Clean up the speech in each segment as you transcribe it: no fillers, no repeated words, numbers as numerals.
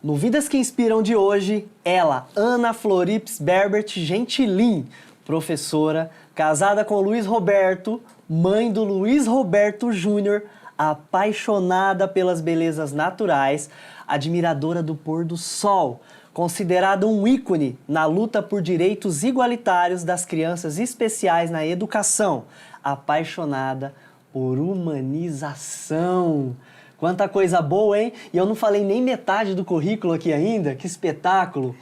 No Vidas que Inspiram de hoje, ela, Ana Florips Berbert Gentilin, professora, casada com Luiz Roberto, mãe do Luiz Roberto Júnior, apaixonada pelas belezas naturais, admiradora do pôr do sol, considerada um ícone na luta por direitos igualitários das crianças especiais na educação, apaixonada por humanização. Quanta coisa boa, hein? E eu não falei nem metade do currículo aqui ainda, que espetáculo!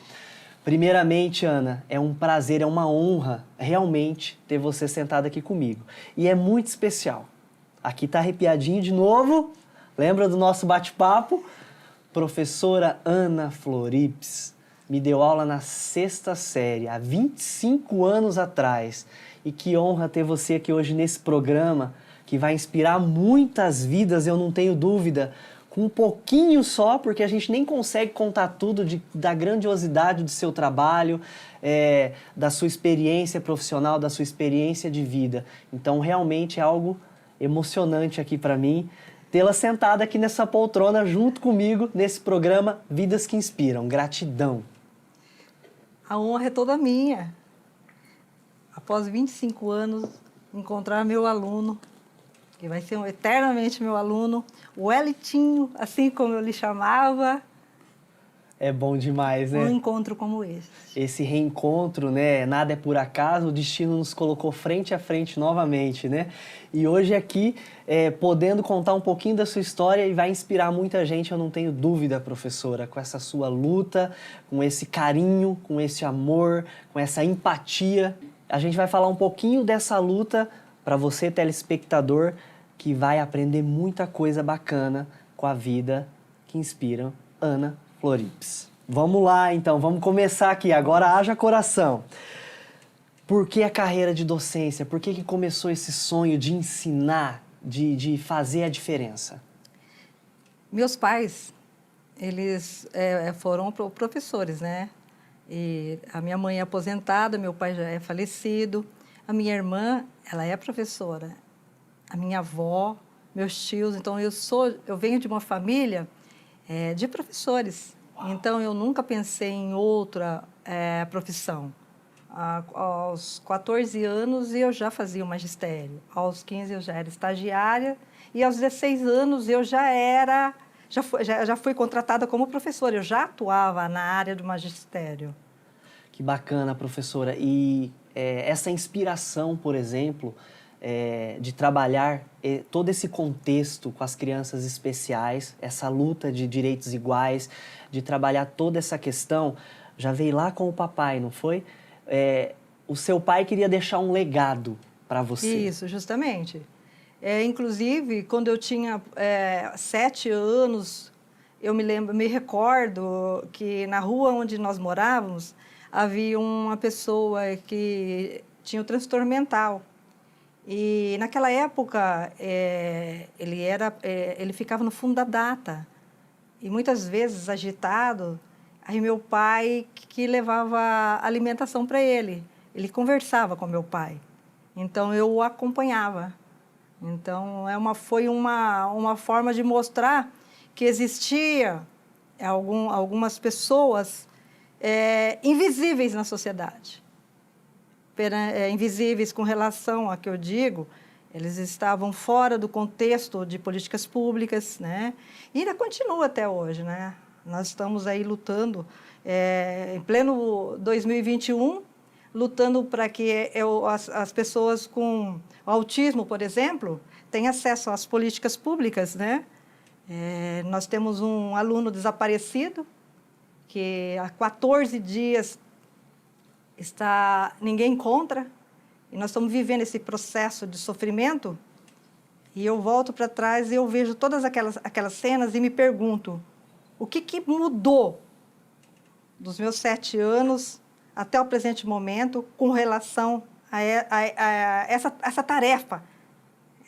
Primeiramente, Ana, é um prazer, é uma honra realmente ter você sentada aqui comigo. E é muito especial. Aqui tá arrepiadinho de novo, lembra do nosso bate-papo? Professora Ana Florips me deu aula na 6ª série, há 25 anos atrás. E que honra ter você aqui hoje nesse programa, que vai inspirar muitas vidas, eu não tenho dúvida, com um pouquinho só, porque a gente nem consegue contar tudo da grandiosidade do seu trabalho, da sua experiência profissional, da sua experiência de vida. Então, realmente é algo emocionante aqui para mim, tê-la sentada aqui nessa poltrona junto comigo, nesse programa Vidas que Inspiram. Gratidão. A honra é toda minha. Após 25 anos, encontrar meu aluno, que vai ser eternamente meu aluno, o Elitinho, assim como eu lhe chamava. É bom demais, né? Um encontro como esse. Esse reencontro, né? Nada é por acaso, o destino nos colocou frente a frente novamente, né? E hoje aqui, podendo contar um pouquinho da sua história e vai inspirar muita gente, eu não tenho dúvida, professora, com essa sua luta, com esse carinho, com esse amor, com essa empatia. A gente vai falar um pouquinho dessa luta para você, telespectador, que vai aprender muita coisa bacana com a vida que inspira Ana Florips. Vamos lá, então, vamos começar aqui. Agora haja coração. Por que a carreira de docência? Por que começou esse sonho de ensinar, de fazer a diferença? Meus pais, eles foram professores, né? E a minha mãe é aposentada, meu pai já é falecido. A minha irmã, ela é professora. A minha avó, meus tios. Então, eu venho de uma família de professores. Uau. Então, eu nunca pensei em outra profissão. Aos 14 anos, eu já fazia o magistério. Aos 15, eu já era estagiária. E aos 16 anos, eu já fui contratada como professora. Eu já atuava na área do magistério. Que bacana, professora. E essa inspiração, por exemplo, de trabalhar todo esse contexto com as crianças especiais, essa luta de direitos iguais, de trabalhar toda essa questão, já veio lá com o papai, não foi? O seu pai queria deixar um legado para você. Isso, justamente. Inclusive, quando eu tinha 7 anos, eu me recordo que na rua onde nós morávamos, havia uma pessoa que tinha um transtorno mental. E, naquela época, ele ficava no fundo da data. E, muitas vezes, agitado, aí meu pai que levava alimentação para ele. Ele conversava com meu pai. Então, eu o acompanhava. Então, foi uma forma de mostrar que existia algumas pessoas invisíveis na sociedade. Invisíveis com relação a que eu digo, eles estavam fora do contexto de políticas públicas, né? E ainda continua até hoje, né? Nós estamos aí lutando, em pleno 2021, lutando para que as pessoas com autismo, por exemplo, tenham acesso às políticas públicas, né? Nós temos um aluno desaparecido, que há 14 dias ninguém encontra, e nós estamos vivendo esse processo de sofrimento, e eu volto para trás e eu vejo todas aquelas cenas e me pergunto, o que mudou dos meus 7 anos até o presente momento com relação a essa tarefa,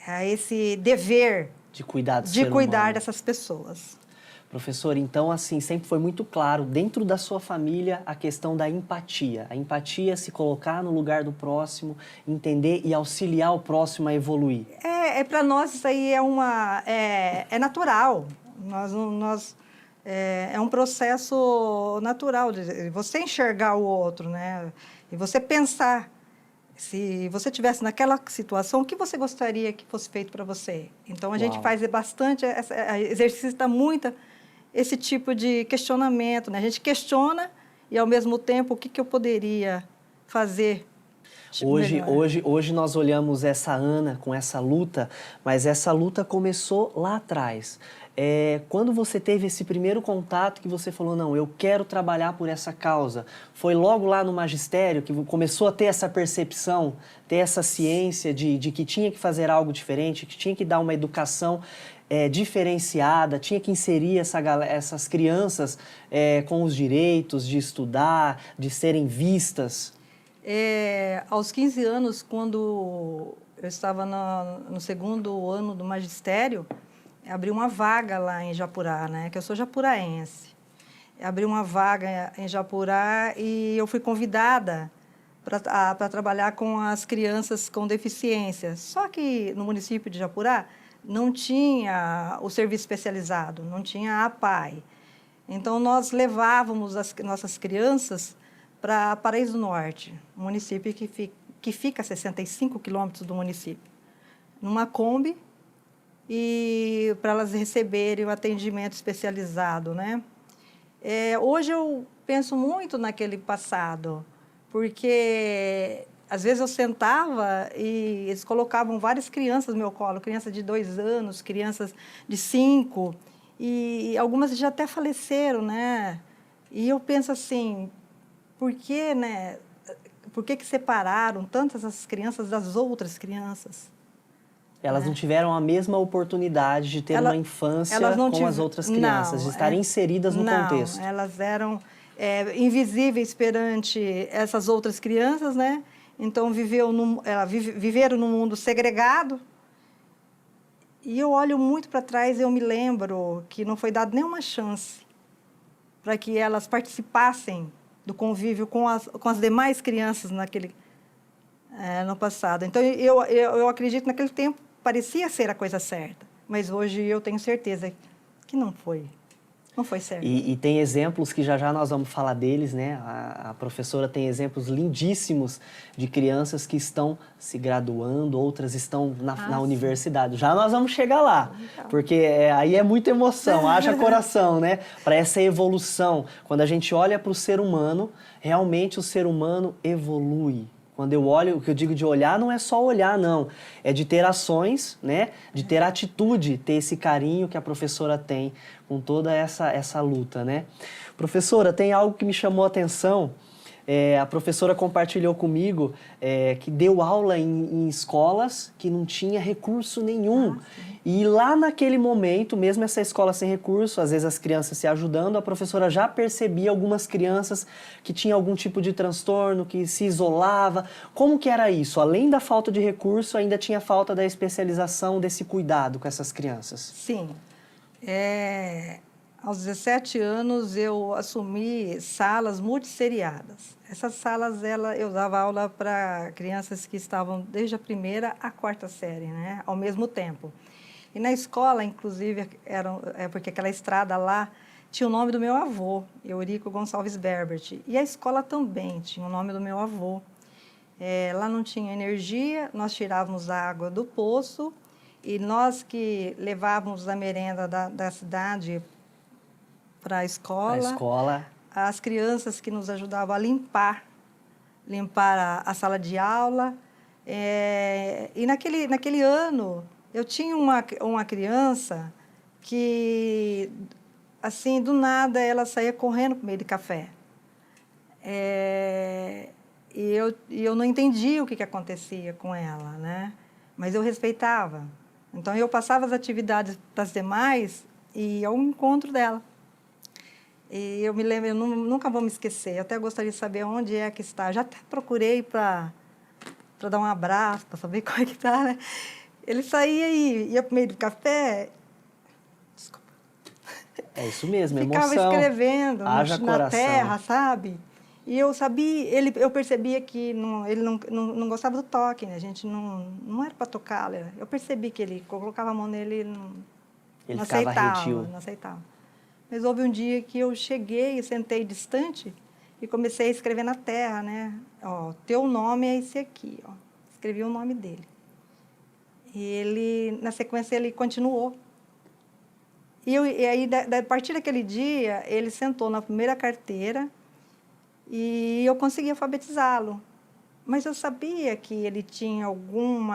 a esse dever de cuidar dessas pessoas. Professor, então, assim, sempre foi muito claro, dentro da sua família, a questão da empatia. A empatia, se colocar no lugar do próximo, entender e auxiliar o próximo a evoluir. Para nós, isso aí é natural. é um processo natural de você enxergar o outro, né? E você pensar, se você estivesse naquela situação, o que você gostaria que fosse feito para você? Então, a gente Uau. faz bastante, exercita muito esse tipo de questionamento, né? A gente questiona e, ao mesmo tempo, o que eu poderia fazer melhor? Hoje nós olhamos essa Ana com essa luta, mas essa luta começou lá atrás. Quando você teve esse primeiro contato que você falou, não, eu quero trabalhar por essa causa, foi logo lá no magistério que começou a ter essa percepção, ter essa ciência de que tinha que fazer algo diferente, que tinha que dar uma educação diferenciada, tinha que inserir essas crianças com os direitos de estudar, de serem vistas? Aos 15 anos, quando eu estava no segundo ano do magistério, abriu uma vaga lá em Japurá, né? Que eu sou japuraense. Abriu uma vaga em Japurá e eu fui convidada para trabalhar com as crianças com deficiência. Só que no município de Japurá não tinha o serviço especializado, não tinha a APAE. Então, nós levávamos as nossas crianças para Paraíso do Norte, um município que fica a 65 quilômetros do município, numa Kombi, e para elas receberem o atendimento especializado, né? Hoje eu penso muito naquele passado, porque às vezes eu sentava e eles colocavam várias crianças no meu colo, crianças de 2 anos, crianças de 5, e algumas já até faleceram, né? E eu penso assim, por que, né? Por que separaram tantas as crianças das outras crianças? Elas não tiveram a mesma oportunidade de ter uma infância com as outras crianças, de estarem inseridas no contexto. Não, elas eram invisíveis perante essas outras crianças, né? Então, viveram num mundo segregado. E eu olho muito para trás e eu me lembro que não foi dada nenhuma chance para que elas participassem do convívio com as demais crianças no passado. Então, eu acredito que naquele tempo parecia ser a coisa certa, mas hoje eu tenho certeza que não foi. Não foi certo. E tem exemplos que já nós vamos falar deles, né? A professora tem exemplos lindíssimos de crianças que estão se graduando, outras estão na universidade. Já nós vamos chegar lá, porque aí é muita emoção, haja coração, né? Para essa evolução. Quando a gente olha para o ser humano, realmente o ser humano evolui. Quando eu olho, o que eu digo de olhar não é só olhar, não. É de ter ações, né? De ter atitude, ter esse carinho que a professora tem com toda essa luta, né? Professora, tem algo que me chamou a atenção. A professora compartilhou comigo que deu aula em escolas que não tinha recurso nenhum. E lá naquele momento, mesmo essa escola sem recurso, às vezes as crianças se ajudando, a professora já percebia algumas crianças que tinham algum tipo de transtorno, que se isolava. Como que era isso? Além da falta de recurso, ainda tinha falta da especialização, desse cuidado com essas crianças? Sim. Aos 17 anos, eu assumi salas multisseriadas. Essas salas, eu dava aula para crianças que estavam desde a primeira à quarta série, né? Ao mesmo tempo. E na escola, inclusive, porque aquela estrada lá tinha o nome do meu avô, Eurico Gonçalves Berbert. E a escola também tinha o nome do meu avô. Lá não tinha energia, nós tirávamos a água do poço e nós que levávamos a merenda da cidade para a escola, as crianças que nos ajudavam a limpar a sala de aula. E naquele ano, eu tinha uma criança que, assim, do nada, ela saía correndo para o meio de café. E eu não entendia o que acontecia com ela, né? Mas eu respeitava. Então, eu passava as atividades para as demais e ia ao encontro dela. E eu me lembro, eu nunca vou me esquecer, eu até gostaria de saber onde é que está. Eu já até procurei para dar um abraço, para saber como é que está, né? Ele saía e ia para o meio do café. Desculpa. É isso mesmo, ficava emoção. escrevendo na terra, sabe? E eu percebia que ele não gostava do toque, né? A gente não era para tocar. Eu percebi que ele colocava a mão nele e Ele não ficava aceitava, retil. não aceitava. Mas houve um dia que eu cheguei e sentei distante e comecei a escrever na terra, né? Ó, teu nome é esse aqui, ó. Escrevi o nome dele. E ele, na sequência, ele continuou. E aí, a partir daquele dia, ele sentou na primeira carteira e eu consegui alfabetizá-lo. Mas eu sabia que ele tinha algum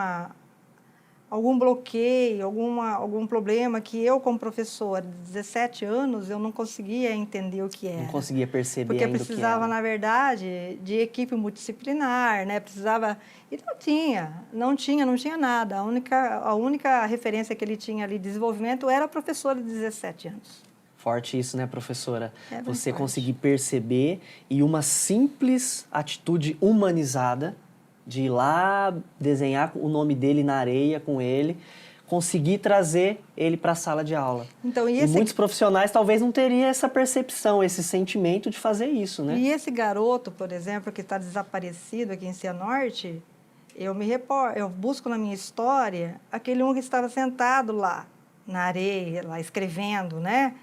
bloqueio, algum problema que eu, como professora de 17 anos, eu não conseguia entender o que era. Não conseguia perceber porque ainda o que precisava, era. na verdade, de equipe multidisciplinar, né? Precisava... E não tinha nada. A única referência que ele tinha ali de desenvolvimento era a professora de 17 anos. Forte isso, né, professora? É bem Você forte. conseguir perceber e uma simples atitude humanizada de ir lá desenhar o nome dele na areia com ele, conseguir trazer ele para a sala de aula. Então, e muitos profissionais talvez não teriam essa percepção, esse sentimento de fazer isso, né? E esse garoto, por exemplo, que está desaparecido aqui em Cianorte, eu busco na minha história aquele um que estava sentado lá, na areia, lá escrevendo, né?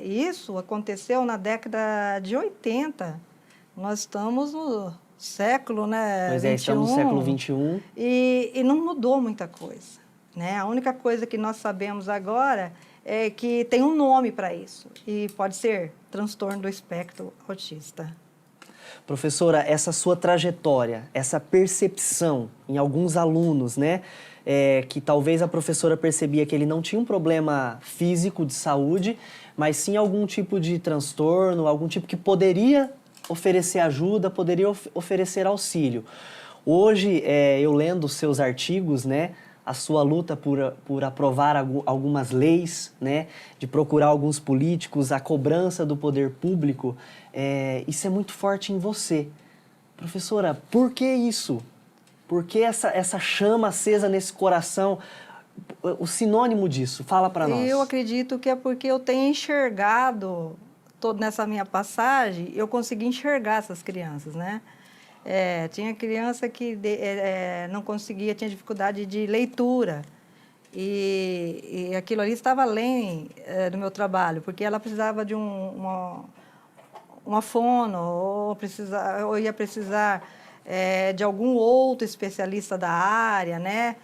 Isso aconteceu na década de 80. Nós estamos no século, né, Pois é, estamos no século XXI. E não mudou muita coisa, né? A única coisa que nós sabemos agora é que tem um nome para isso, e pode ser transtorno do espectro autista. Professora, essa sua trajetória, essa percepção em alguns alunos, né? Que talvez a professora percebia que ele não tinha um problema físico de saúde, mas sim algum tipo de transtorno, algum tipo que poderia oferecer ajuda, poderia oferecer auxílio. Hoje, eu lendo os seus artigos, né, a sua luta por aprovar algumas leis, né, de procurar alguns políticos, a cobrança do poder público, isso é muito forte em você. Professora, por que isso? Por que essa chama acesa nesse coração? O sinônimo disso, fala para nós. Eu acredito que é porque eu tenho enxergado, nessa minha passagem, eu consegui enxergar essas crianças, né? Tinha criança que não conseguia, tinha dificuldade de leitura. E aquilo ali estava além do meu trabalho, porque ela precisava de uma fono, ou ia precisar de algum outro especialista da área, né?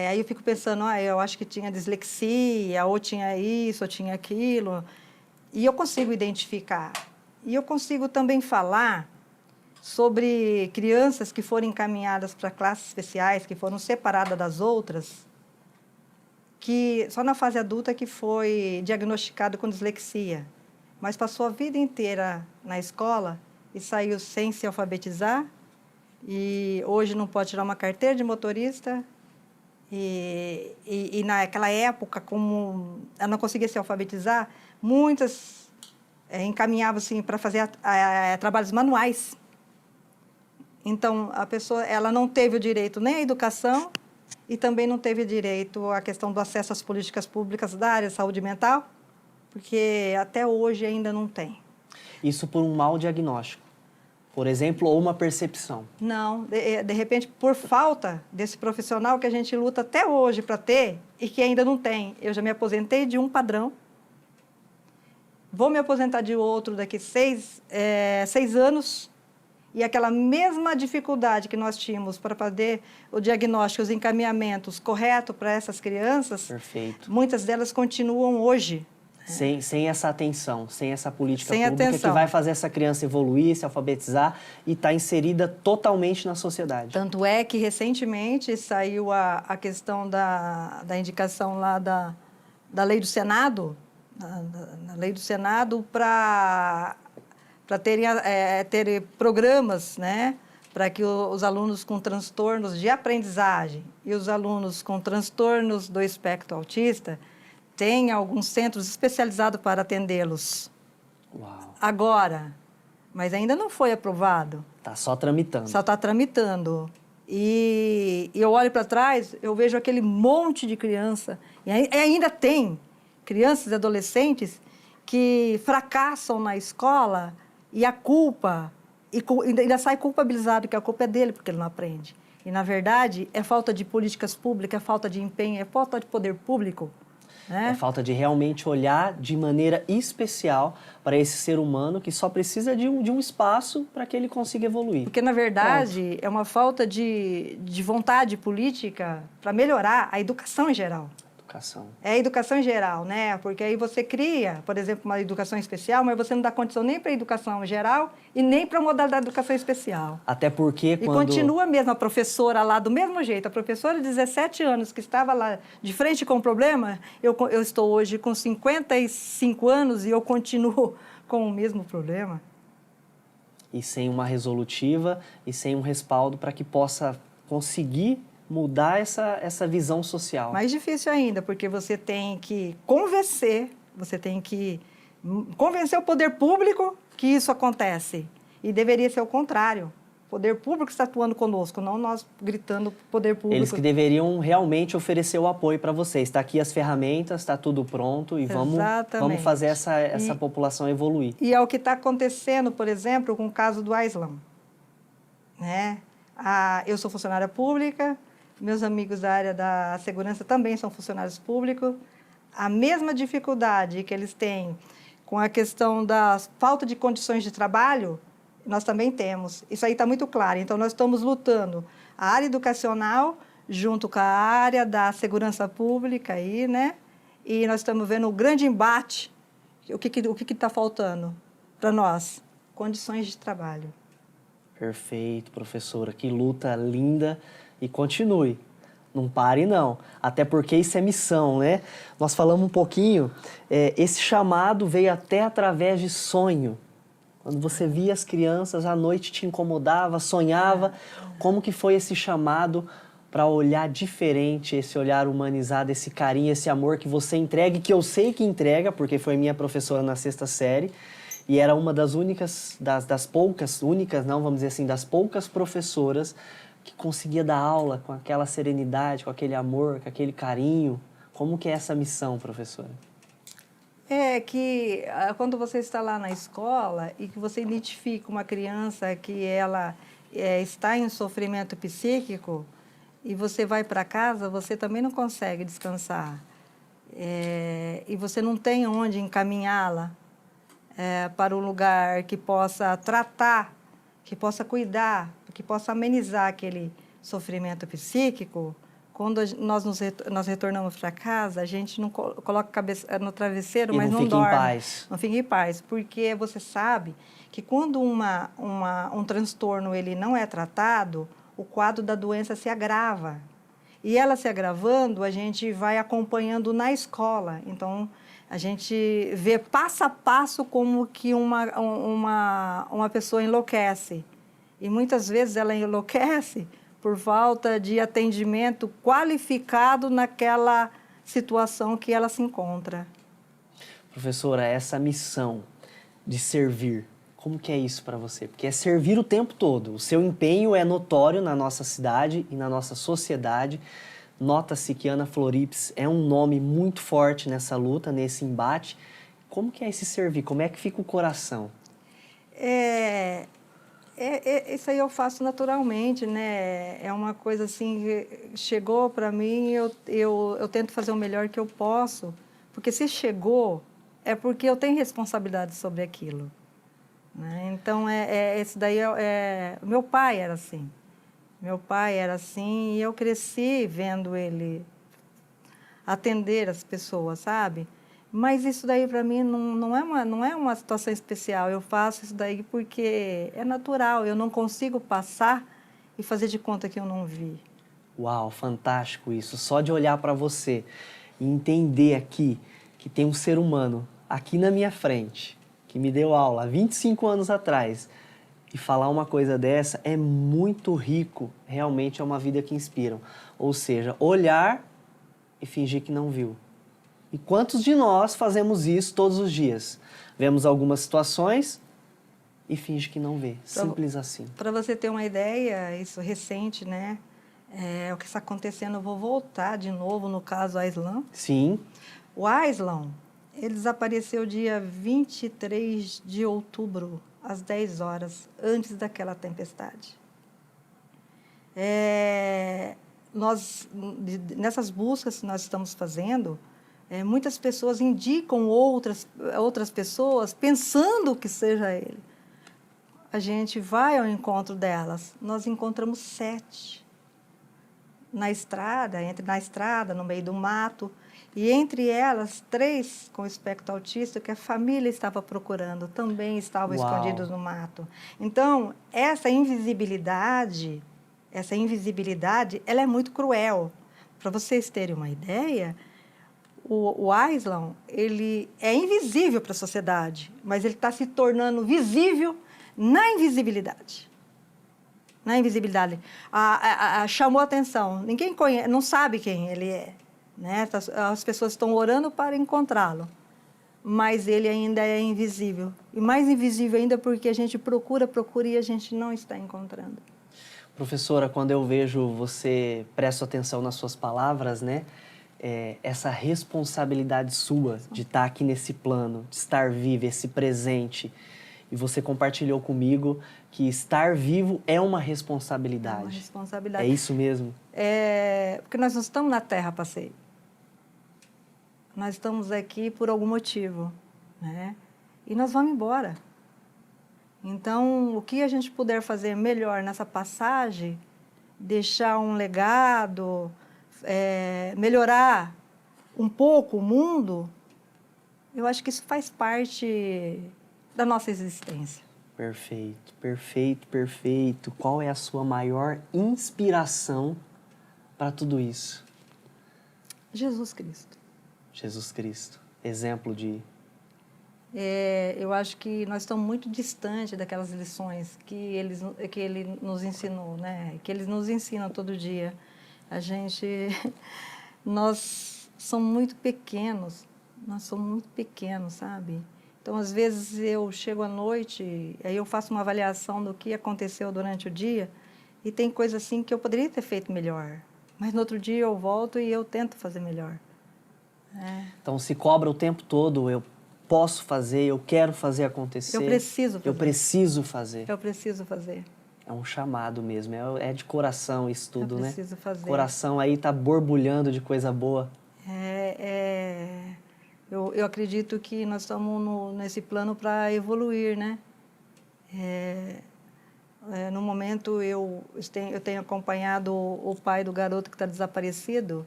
Aí eu fico pensando, eu acho que tinha dislexia, ou tinha isso, ou tinha aquilo. E eu consigo identificar. E eu consigo também falar sobre crianças que foram encaminhadas para classes especiais, que foram separadas das outras, que só na fase adulta que foi diagnosticado com dislexia, mas passou a vida inteira na escola e saiu sem se alfabetizar, e hoje não pode tirar uma carteira de motorista, e naquela época, como ela não conseguia se alfabetizar, muitas encaminhavam assim, para fazer trabalhos manuais. Então, a pessoa ela não teve o direito nem à educação e também não teve direito à questão do acesso às políticas públicas da área de saúde mental, porque até hoje ainda não tem. Isso por um mau diagnóstico, por exemplo, ou uma percepção? Não, de repente, por falta desse profissional que a gente luta até hoje para ter e que ainda não tem. Eu já me aposentei de um padrão, vou me aposentar de outro daqui 6 anos, e aquela mesma dificuldade que nós tínhamos para fazer o diagnóstico, os encaminhamentos corretos para essas crianças, perfeito, muitas delas continuam hoje. Sem essa atenção, sem essa política sem pública atenção. Que vai fazer essa criança evoluir, se alfabetizar e estar inserida totalmente na sociedade. Tanto é que, recentemente, saiu a questão da indicação lá da lei do Senado, da lei do Senado para ter programas, né, para que os alunos com transtornos de aprendizagem e os alunos com transtornos do espectro autista tenham alguns centros especializados para atendê-los. Uau. Agora, mas ainda não foi aprovado. Está só tramitando. Só está tramitando. E eu olho para trás, eu vejo aquele monte de criança, e ainda tem crianças e adolescentes que fracassam na escola e a culpa, e ainda sai culpabilizado que a culpa é dele porque ele não aprende. E, na verdade, é falta de políticas públicas, é falta de empenho, é falta de poder público né? É falta de realmente olhar de maneira especial para esse ser humano que só precisa de um espaço para que ele consiga evoluir. Porque, na verdade, é uma falta de vontade política para melhorar a educação em geral. Educação. É a educação em geral, né? Porque aí você cria, por exemplo, uma educação especial, mas você não dá condição nem para a educação geral e nem para a modalidade de educação especial. Até porque E continua mesmo a professora lá do mesmo jeito. A professora de 17 anos que estava lá de frente com o problema, eu estou hoje com 55 anos e eu continuo com o mesmo problema. E sem uma resolutiva e sem um respaldo para que possa conseguir mudar essa visão social. Mais difícil ainda, porque você tem que convencer o poder público que isso acontece. E deveria ser o contrário. O poder público está atuando conosco, não nós gritando para o poder público. Eles que deveriam realmente oferecer o apoio para vocês. Está aqui as ferramentas, está tudo pronto e vamos fazer essa população evoluir. E é o que está acontecendo, por exemplo, com o caso do Aislan. Né? Eu sou funcionária pública, meus amigos da área da segurança também são funcionários públicos. A mesma dificuldade que eles têm com a questão da falta de condições de trabalho, nós também temos. Isso aí está muito claro. Então, nós estamos lutando a área educacional junto com a área da segurança pública aí, né? E nós estamos vendo o grande embate. O que está faltando para nós? Condições de trabalho. Perfeito, professora. Que luta linda. E continue. Não pare, não. Até porque isso é missão, né? Nós falamos um pouquinho, esse chamado veio até através de sonho. Quando você via as crianças, à noite te incomodava, sonhava. Como que foi esse chamado para olhar diferente, esse olhar humanizado, esse carinho, esse amor que você entrega, e que eu sei que entrega, porque foi minha professora na 6ª série, e era uma das únicas, das poucas, únicas não, vamos dizer assim, das poucas professoras que conseguia dar aula com aquela serenidade, com aquele amor, com aquele carinho. Como que é essa missão, professora? É que quando você está lá na escola e que você identifica uma criança que ela está em sofrimento psíquico e você vai para casa, você também não consegue descansar. E você não tem onde encaminhá-la para um lugar que possa tratar, que possa cuidar, que possa amenizar aquele sofrimento psíquico. Quando nós retornamos para casa, a gente não coloca a cabeça no travesseiro, mas não dorme. Não fica em paz. Porque você sabe que quando um transtorno ele não é tratado, o quadro da doença se agrava. E ela se agravando, a gente vai acompanhando na escola. Então, a gente vê passo a passo como que uma pessoa enlouquece. E muitas vezes ela enlouquece por falta de atendimento qualificado naquela situação que ela se encontra. Professora, essa missão de servir, como que é isso para você? Porque é servir o tempo todo. O seu empenho é notório na nossa cidade e na nossa sociedade. Nota-se que Ana Florips é um nome muito forte nessa luta, nesse embate. Como que é esse servir? Como é que fica o coração? Isso aí eu faço naturalmente, né? É uma coisa assim, que chegou para mim, eu tento fazer o melhor que eu posso, porque se chegou, é porque eu tenho responsabilidade sobre aquilo. Né? Então, esse daí meu pai era assim. Meu pai era assim e eu cresci vendo ele atender as pessoas, sabe? Mas isso daí, para mim, não é uma situação especial. Eu faço isso daí porque é natural. Eu não consigo passar e fazer de conta que eu não vi. Uau, fantástico isso. Só de olhar para você e entender aqui que tem um ser humano aqui na minha frente, que me deu aula há 25 anos atrás, e falar uma coisa dessa é muito rico. Realmente é uma vida que inspira. Ou seja, olhar e fingir que não viu. E quantos de nós fazemos isso todos os dias? Vemos algumas situações e finge que não vê. Simples assim. Para você ter uma ideia, isso recente, né? O que está acontecendo, eu vou voltar de novo no caso Aislan. Sim. O Aislan, ele desapareceu dia 23 de outubro, às 10 horas, antes daquela tempestade. Nessas buscas que nós estamos fazendo, Muitas pessoas indicam outras pessoas pensando que seja ele. A gente vai ao encontro delas, nós encontramos 7 na estrada, no meio do mato, e entre elas 3 com espectro autista que a família estava procurando, também estavam Uau. escondidos no mato. Então, essa invisibilidade, ela é muito cruel. Para vocês terem uma ideia, o Aislan, ele é invisível para a sociedade, mas ele está se tornando visível na invisibilidade. Na invisibilidade. Chamou a atenção. Ninguém conhece, não sabe quem ele é. Né? As pessoas estão orando para encontrá-lo, mas ele ainda é invisível. E mais invisível ainda porque a gente procura e a gente não está encontrando. Professora, quando eu vejo você, presto atenção nas suas palavras, né? Essa responsabilidade sua de estar aqui nesse plano, de estar vivo, esse presente. E você compartilhou comigo que estar vivo é uma responsabilidade. É uma responsabilidade. É isso mesmo? Porque nós não estamos na Terra a passeio. Nós estamos aqui por algum motivo, né? E nós vamos embora. Então, o que a gente puder fazer melhor nessa passagem, deixar um legado, melhorar um pouco o mundo, eu acho que isso faz parte da nossa existência. Perfeito, perfeito, perfeito. Qual é a sua maior inspiração para tudo isso? Jesus Cristo. Jesus Cristo, exemplo de... Eu acho que nós estamos muito distantes daquelas lições que ele nos ensinou, né? Que eles nos ensinam todo dia. Nós somos muito pequenos, sabe? Então, às vezes, eu chego à noite, aí eu faço uma avaliação do que aconteceu durante o dia e tem coisa assim que eu poderia ter feito melhor. Mas no outro dia eu volto e eu tento fazer melhor. Então, se cobra o tempo todo, eu posso fazer, eu quero fazer acontecer. Eu preciso fazer. Eu preciso fazer. Eu preciso fazer. É um chamado mesmo, é de coração isso tudo, né? Eu preciso fazer. O coração aí tá borbulhando de coisa boa. Eu acredito que nós estamos nesse plano para evoluir, né? No momento, eu tenho acompanhado o pai do garoto que está desaparecido.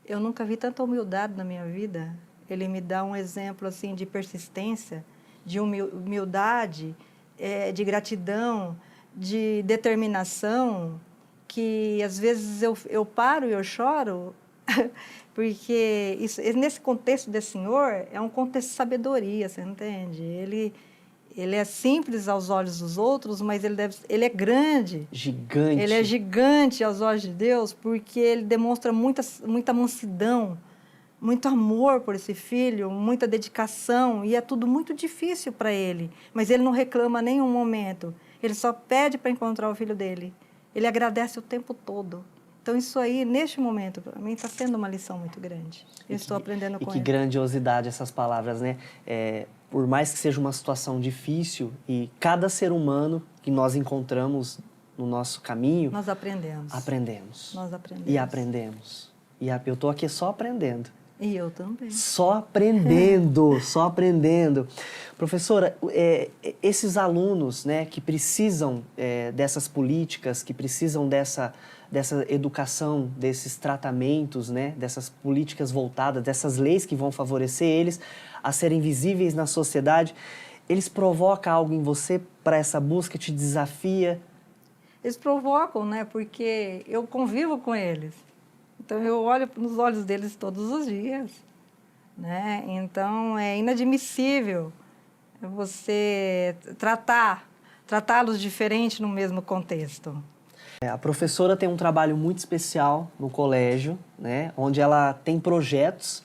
Eu nunca vi tanta humildade na minha vida. Ele me dá um exemplo assim de persistência, de humildade, de gratidão, de determinação, que às vezes eu paro e eu choro, porque nesse contexto desse senhor é um contexto de sabedoria, você entende? Ele é simples aos olhos dos outros, mas ele é grande. Gigante. Ele é gigante aos olhos de Deus, porque ele demonstra muita mansidão, muito amor por esse filho, muita dedicação, e é tudo muito difícil para ele. Mas ele não reclama em nenhum momento. Ele só pede para encontrar o filho dele. Ele agradece o tempo todo. Então, isso aí, neste momento, para mim, está sendo uma lição muito grande. Eu estou aprendendo com ele. E que grandiosidade essas palavras, né? Por mais que seja uma situação difícil, e cada ser humano que nós encontramos no nosso caminho... Nós aprendemos. Nós aprendemos. E eu estou aqui só aprendendo. E eu também. Só aprendendo, só aprendendo. Professora, esses alunos, né, que precisam dessas políticas, que precisam dessa educação, desses tratamentos, né, dessas políticas voltadas, dessas leis que vão favorecer eles a serem visíveis na sociedade, eles provocam algo em você para essa busca, te desafia? Eles provocam, né, porque eu convivo com eles. Então, eu olho nos olhos deles todos os dias, né? Então, é inadmissível você tratá-los diferente no mesmo contexto. A professora tem um trabalho muito especial no colégio, né? Onde ela tem projetos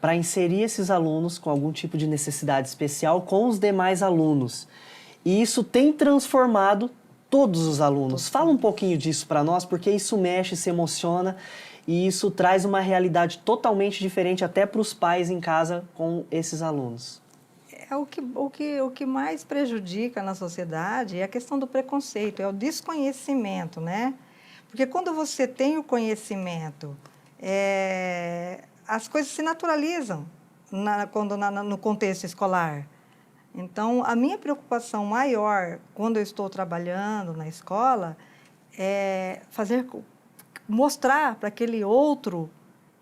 para inserir esses alunos com algum tipo de necessidade especial com os demais alunos. E isso tem transformado todos os alunos. Fala um pouquinho disso para nós, porque isso mexe, se emociona. E isso traz uma realidade totalmente diferente até para os pais em casa com esses alunos. O que mais prejudica na sociedade é a questão do preconceito, é o desconhecimento, né? Porque quando você tem o conhecimento, as coisas se naturalizam no contexto escolar. Então, a minha preocupação maior quando eu estou trabalhando na escola é mostrar para aquele outro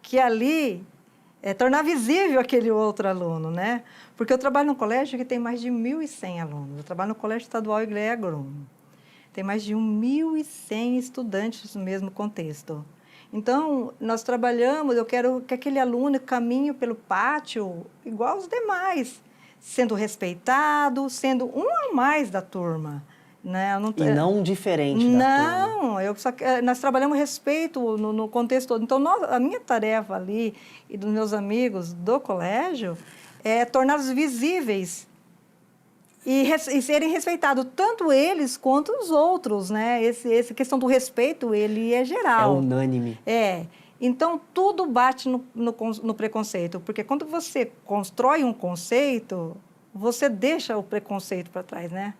que ali tornar visível aquele outro aluno, né? Porque eu trabalho num colégio que tem mais de 1.100 alunos. Eu trabalho no Colégio Estadual Igreja Agrônomo. Tem mais de 1.100 estudantes no mesmo contexto. Então, nós trabalhamos, eu quero que aquele aluno caminhe pelo pátio igual aos demais, sendo respeitado, sendo um a mais da turma. Né? E não diferente da turma. Não, nós trabalhamos respeito no contexto todo. Então, a minha tarefa ali e dos meus amigos do colégio é torná-los visíveis e serem respeitados, tanto eles quanto os outros, né? Essa questão do respeito, ele é geral. É unânime. Então, tudo bate no preconceito, porque quando você constrói um conceito, você deixa o preconceito para trás, né?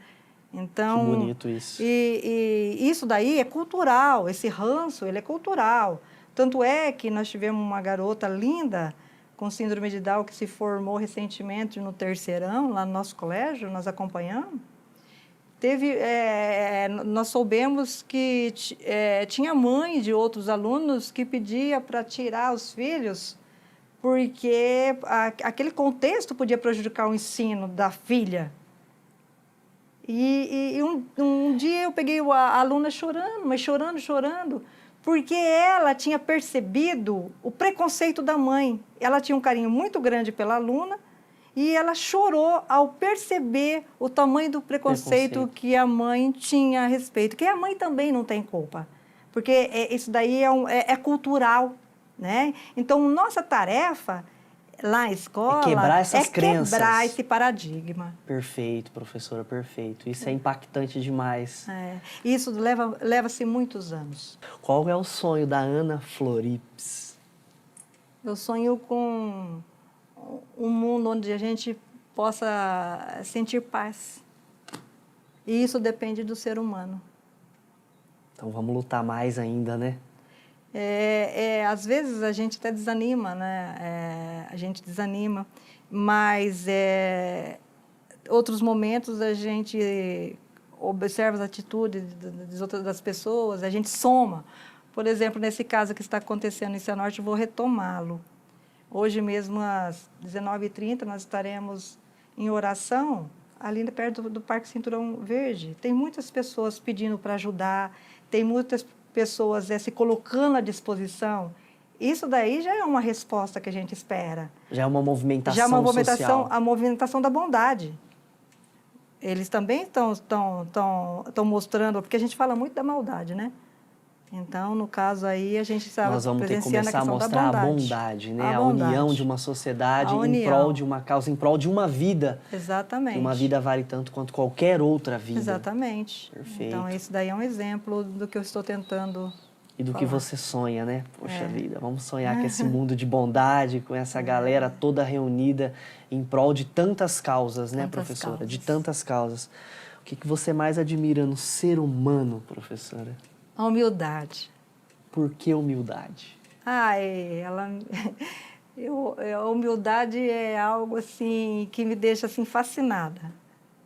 Então, que bonito isso. E isso daí é cultural, esse ranço, ele é cultural. Tanto é que nós tivemos uma garota linda com síndrome de Down que se formou recentemente no terceirão, lá no nosso colégio, nós acompanhamos. Nós soubemos que tinha mãe de outros alunos que pedia para tirar os filhos porque aquele contexto podia prejudicar o ensino da filha. E um dia eu peguei a aluna chorando, mas chorando, porque ela tinha percebido o preconceito da mãe. Ela tinha um carinho muito grande pela aluna e ela chorou ao perceber o tamanho do preconceito que a mãe tinha a respeito. Que a mãe também não tem culpa, porque isso daí é cultural, né? Então, nossa tarefa lá na escola quebrar essas crenças. Quebrar esse paradigma. Perfeito, professora, perfeito. Isso é impactante demais. Isso leva-se muitos anos. Qual é o sonho da Ana Florips? Eu sonho com um mundo onde a gente possa sentir paz. E isso depende do ser humano. Então vamos lutar mais ainda, né? Às vezes a gente até desanima, né? A gente desanima, mas outros momentos a gente observa as atitudes das pessoas, a gente soma. Por exemplo, nesse caso que está acontecendo em Cianorte, eu vou retomá-lo. Hoje mesmo, às 19h30, nós estaremos em oração ali perto do Parque Cinturão Verde. Tem muitas pessoas pedindo para ajudar, tem muitas pessoas se colocando à disposição. Isso daí já é uma resposta que a gente espera. Já é uma movimentação social. Já é uma movimentação, a movimentação da bondade. Eles também estão mostrando, porque a gente fala muito da maldade, né? Então, no caso aí, a gente estava presenciando a questão da bondade. Nós vamos ter que começar a mostrar a bondade, né? A união de uma sociedade em prol de uma causa, em prol de uma vida. Exatamente. Uma vida vale tanto quanto qualquer outra vida. Exatamente. Perfeito. Então, esse daí é um exemplo do que eu estou tentando e do falar. Que você sonha, né? Poxa vida, vamos sonhar com esse mundo de bondade, com essa galera toda reunida em prol de tantas causas, né, professora? De tantas causas. O que você mais admira no ser humano, professora? A humildade. Por que humildade? A humildade é algo assim que me deixa assim fascinada,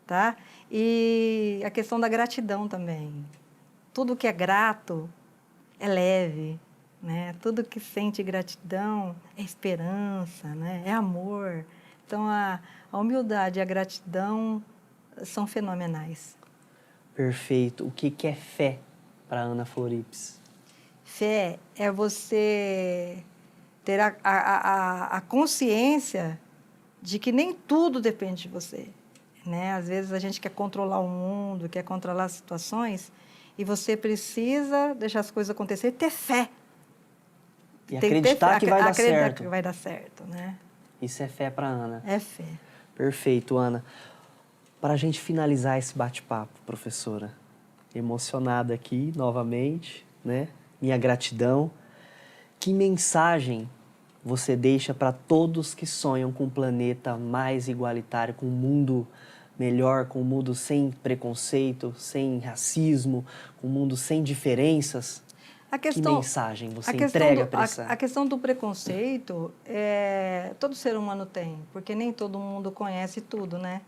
tá? E a questão da gratidão também. Tudo que é grato é leve, né? Tudo que sente gratidão é esperança, né? É amor. Então a humildade e a gratidão são fenomenais. Perfeito. O que é fé para Ana Florips? Fé é você ter a consciência de que nem tudo depende de você, né? Às vezes a gente quer controlar o mundo, quer controlar as situações, e você precisa deixar as coisas acontecer, ter fé. E acreditar que vai dar certo. Acreditar que vai dar certo, né? Isso é fé para Ana. É fé. Perfeito, Ana. Para a gente finalizar esse bate-papo, professora, emocionada aqui novamente, né? Minha gratidão. Que mensagem você deixa para todos que sonham com um planeta mais igualitário, com um mundo melhor, com um mundo sem preconceito, sem racismo, com um mundo sem diferenças? Que mensagem você entrega para essa... A questão do preconceito, todo ser humano tem, porque nem todo mundo conhece tudo, né?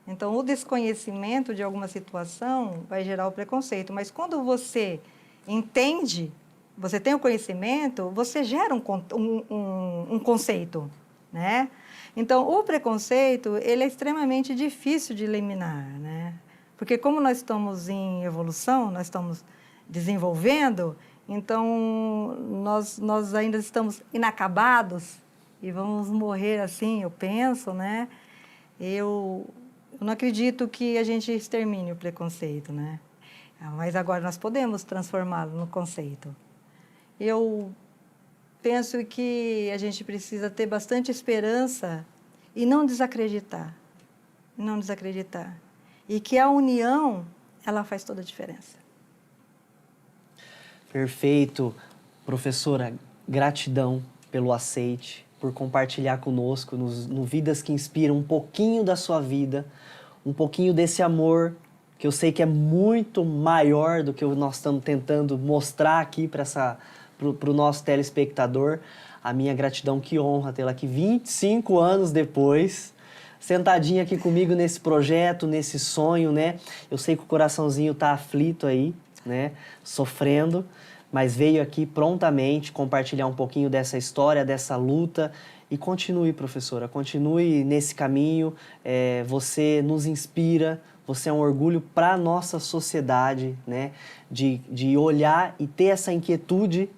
Então, o desconhecimento de alguma situação vai gerar o preconceito. Mas quando você entende, você tem o conhecimento, você gera um conceito, né? Então, o preconceito, ele é extremamente difícil de eliminar, né? Porque como nós estamos em evolução, nós estamos desenvolvendo, então nós ainda estamos inacabados e vamos morrer assim, eu penso, né? Eu não acredito que a gente extermine o preconceito, né? Mas agora nós podemos transformá-lo no conceito. Eu penso que a gente precisa ter bastante esperança e não desacreditar. Não desacreditar. E que a união, ela faz toda a diferença. Perfeito. Professora, gratidão pelo aceite, por compartilhar conosco no Vidas que Inspiram um pouquinho da sua vida, um pouquinho desse amor que eu sei que é muito maior do que nós estamos tentando mostrar aqui para o nosso telespectador. A minha gratidão, que honra tê-la aqui 25 anos depois, sentadinha aqui comigo nesse projeto, nesse sonho, né? Eu sei que o coraçãozinho tá aflito aí, né? Sofrendo, mas veio aqui prontamente compartilhar um pouquinho dessa história, dessa luta. E continue, professora, continue nesse caminho. Você nos inspira, você é um orgulho para a nossa sociedade, né? De olhar e ter essa inquietude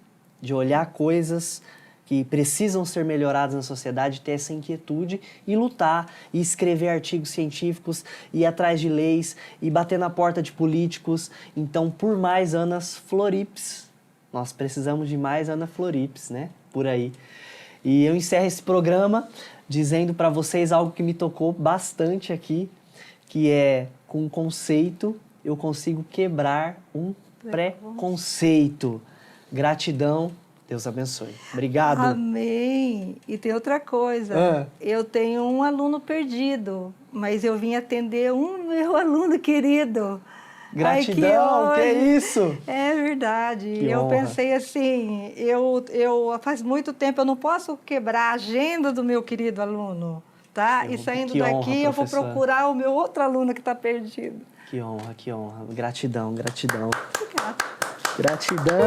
de olhar coisas que precisam ser melhoradas na sociedade, ter essa inquietude e lutar, e escrever artigos científicos, ir atrás de leis, e bater na porta de políticos. Então, por mais Anas Florips, nós precisamos de mais Ana Florips, né? Por aí. E eu encerro esse programa dizendo para vocês algo que me tocou bastante aqui, que é, com um conceito, eu consigo quebrar um preconceito. Gratidão. Deus abençoe. Obrigado. Amém. E tem outra coisa. Eu tenho um aluno perdido, mas eu vim atender meu aluno querido. Gratidão, Ai, que isso? É verdade. Que eu honra. pensei assim, faz muito tempo eu não posso quebrar a agenda do meu querido aluno, tá? E saindo que honra, daqui eu vou professora. procurar o meu outro aluno que está perdido. Que honra, que honra. Gratidão, gratidão. Obrigada. Gratidão.